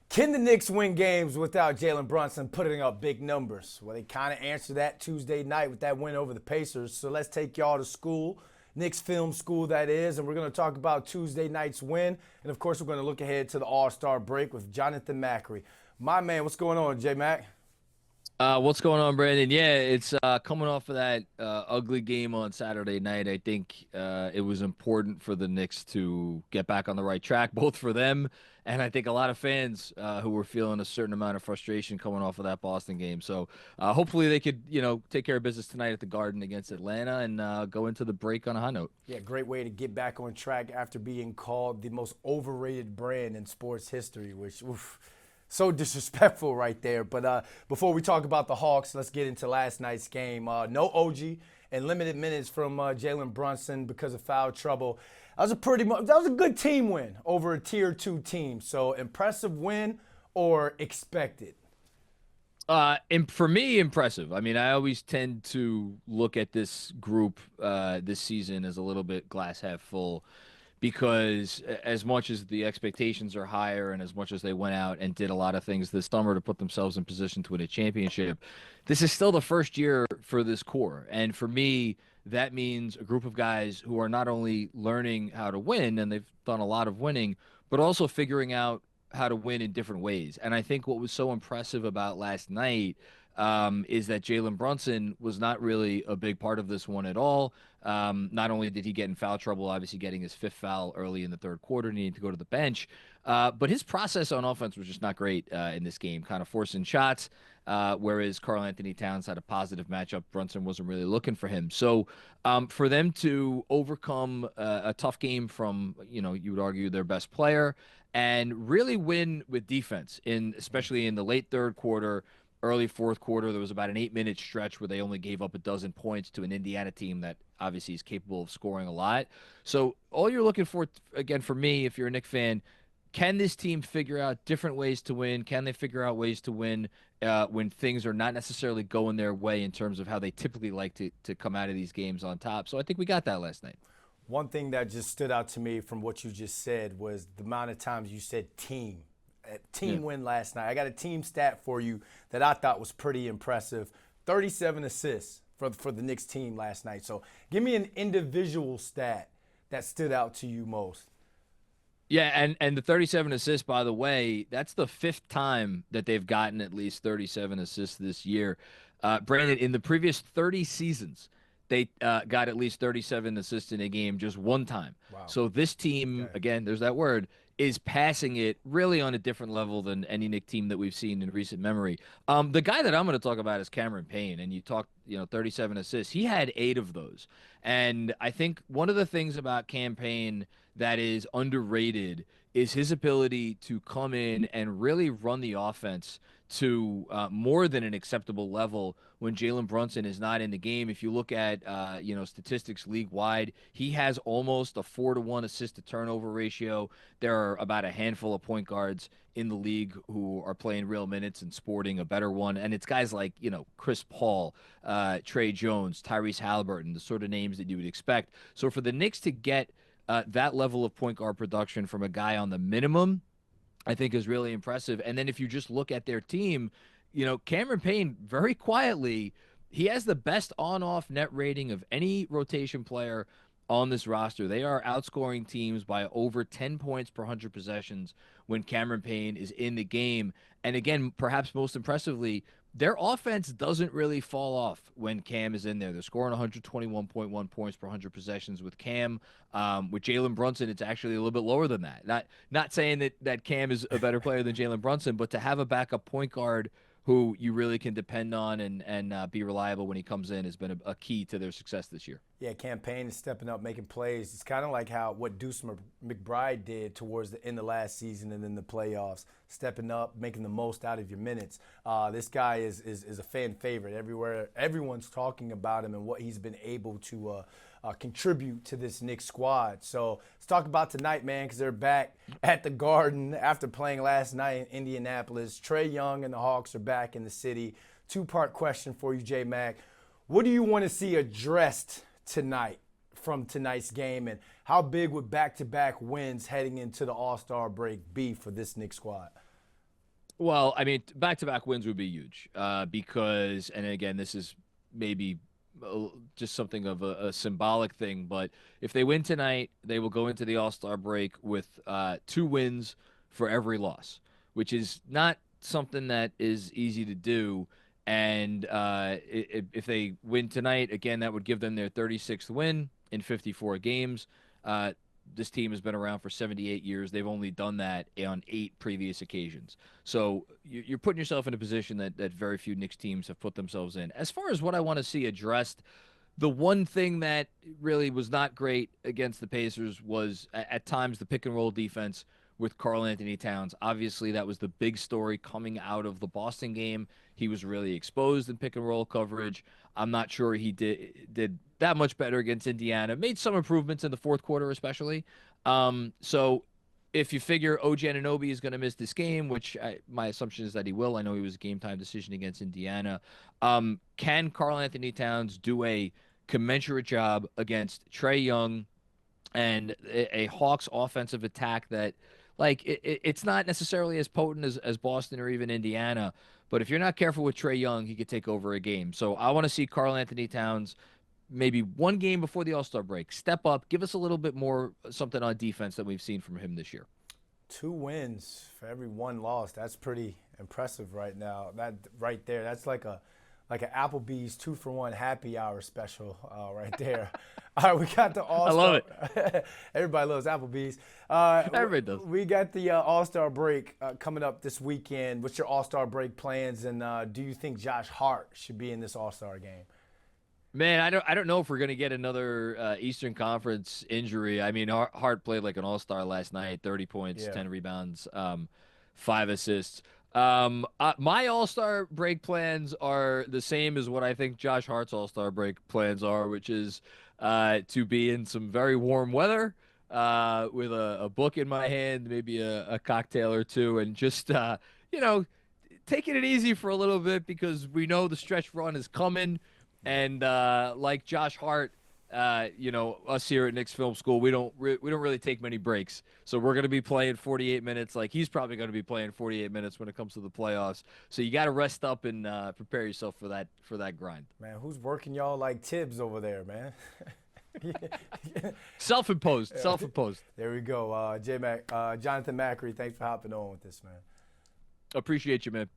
Can the Knicks win games without Jalen Brunson putting up big numbers? Well, they kind of answered that Tuesday night with that win over the Pacers. So let's take y'all to school, Knicks film school that is, and we're going to talk about Tuesday night's win. And of course, we're going to look ahead to the All-Star break with Jonathan Macri. My man, what's going on, J-Mac? What's going on, Brandon? Yeah, it's coming off of that ugly game on Saturday night. I think it was important for the Knicks to get back on the right track, both for them and I think a lot of fans who were feeling a certain amount of frustration coming off of that Boston game. So hopefully they could, take care of business tonight at the Garden against Atlanta and go into the break on a high note. Yeah, great way to get back on track after being called the most overrated brand in sports history, which, oof, so disrespectful right there. But before we talk about the Hawks, let's get into last night's game. No OG and limited minutes from Jalen Brunson because of foul trouble. That was a good team win over a tier 2 team. So impressive win or expected? For me, impressive. I mean, I always tend to look at this group this season as a little bit glass half full because as much as the expectations are higher and as much as they went out and did a lot of things this summer to put themselves in position to win a championship, this is still the first year for this core. And for me, that means a group of guys who are not only learning how to win, and they've done a lot of winning, but also figuring out how to win in different ways. And I think what was so impressive about last night is that Jalen Brunson was not really a big part of this one at all. Not only did he get in foul trouble, obviously getting his fifth foul early in the third quarter, needing to go to the bench, but his process on offense was just not great in this game, kind of forcing shots. Whereas Karl-Anthony Towns had a positive matchup, Brunson wasn't really looking for him. So for them to overcome a tough game from, you would argue their best player and really win with defense, especially in the late third quarter, early fourth quarter, there was about an 8-minute stretch where they only gave up a dozen points to an Indiana team that obviously is capable of scoring a lot. So all you're looking for, again, for me, if you're a Knicks fan, can this team figure out different ways to win? Can they figure out ways to win when things are not necessarily going their way in terms of how they typically like to come out of these games on top? So I think we got that last night. One thing that just stood out to me from what you just said was the amount of times you said team. Team Yeah. win last night. I got a team stat for you that I thought was pretty impressive. 37 assists for the Knicks team last night. So give me an individual stat that stood out to you most. Yeah, and the 37 assists, by the way, that's the fifth time that they've gotten at least 37 assists this year. Brandon, in the previous 30 seasons, they got at least 37 assists in a game just one time. Wow. So this team, Okay. again, there's that word, is passing it really on a different level than any Nick team that we've seen in recent memory. The guy that I'm going to talk about is Cameron Payne, and you talked, 37 assists. He had 8 of those. And I think one of the things about Cam Payne that is underrated is his ability to come in and really run the offense to more than an acceptable level when Jalen Brunson is not in the game. If you look at statistics league wide, he has almost a 4-to-1 assist to turnover ratio. There are about a handful of point guards in the league who are playing real minutes and sporting a better one, and it's guys like Chris Paul, Trey Jones, Tyrese Halliburton, the sort of names that you would expect. So for the Knicks to get that level of point guard production from a guy on the minimum, I think is really impressive. And then if you just look at their team, Cameron Payne, very quietly, he has the best on-off net rating of any rotation player on this roster. They are outscoring teams by over 10 points per 100 possessions when Cameron Payne is in the game. And again, perhaps most impressively, their offense doesn't really fall off when Cam is in there. They're scoring 121.1 points per 100 possessions with Cam. With Jalen Brunson, it's actually a little bit lower than that. Not saying that Cam is a better player than Jalen Brunson, but to have a backup point guard who you really can depend on and be reliable when he comes in has been a key to their success this year. Yeah, campaign is stepping up, making plays. It's kind of like what Deuce McBride did towards the end of last season and in the playoffs, stepping up, making the most out of your minutes. This guy is a fan favorite everywhere. Everyone's talking about him and what he's been able to contribute to this Knicks squad. So let's talk about tonight, man, because they're back at the Garden after playing last night in Indianapolis. Trae Young and the Hawks are back in the city. Two-part question for you, J-Mac. What do you want to see addressed tonight from tonight's game, and how big would back-to-back wins heading into the All-Star break be for this Knicks squad? Well, I mean, back-to-back wins would be huge because, and again, this is maybe just something of a symbolic thing, but if they win tonight, they will go into the All-Star break with 2 wins for every loss, which is not something that is easy to do. And if they win tonight, again, that would give them their 36th win in 54 games. This team has been around for 78 years. They've only done that on 8 previous occasions. So you're putting yourself in a position that very few Knicks teams have put themselves in. As far as what I want to see addressed, the one thing that really was not great against the Pacers was at times the pick and roll defense with Karl-Anthony Towns. Obviously, that was the big story coming out of the Boston game. He was really exposed in pick and roll coverage. I'm not sure he did that much better against Indiana. Made some improvements in the fourth quarter, especially. So if you figure OG Anunoby is going to miss this game, which my assumption is that he will. I know he was a game time decision against Indiana. Can Karl-Anthony Towns do a commensurate job against Trae Young and a Hawks offensive attack that, like, it's not necessarily as potent as Boston or even Indiana, but if you're not careful with Trae Young, he could take over a game. So I want to see Karl-Anthony Towns maybe one game before the All-Star break step up, give us a little bit more something on defense that we've seen from him this year. 2 wins for every 1 loss. That's pretty impressive right now. That right there, that's like an Applebee's 2-for-1 happy hour special right there. All right, we got the All-Star. I love it. Everybody loves Applebee's. Everybody does. We got the All-Star break coming up this weekend. What's your All-Star break plans, and do you think Josh Hart should be in this All-Star game? Man, I don't know if we're gonna get another Eastern Conference injury. I mean, Hart played like an all-star last night, 30 points, 10 rebounds, 5 assists. My all-star break plans are the same as what I think Josh Hart's all-star break plans are, which is to be in some very warm weather with a book in my hand, maybe a cocktail or two, and just taking it easy for a little bit because we know the stretch run is coming. And like Josh Hart, us here at Knicks Film School, we don't really take many breaks. So we're going to be playing 48 minutes. Like he's probably going to be playing 48 minutes when it comes to the playoffs. So you got to rest up and prepare yourself for that grind. Man, who's working y'all like Tibbs over there, man? Self-imposed. There we go. Jonathan Macri, thanks for hopping on with this, man. Appreciate you, man.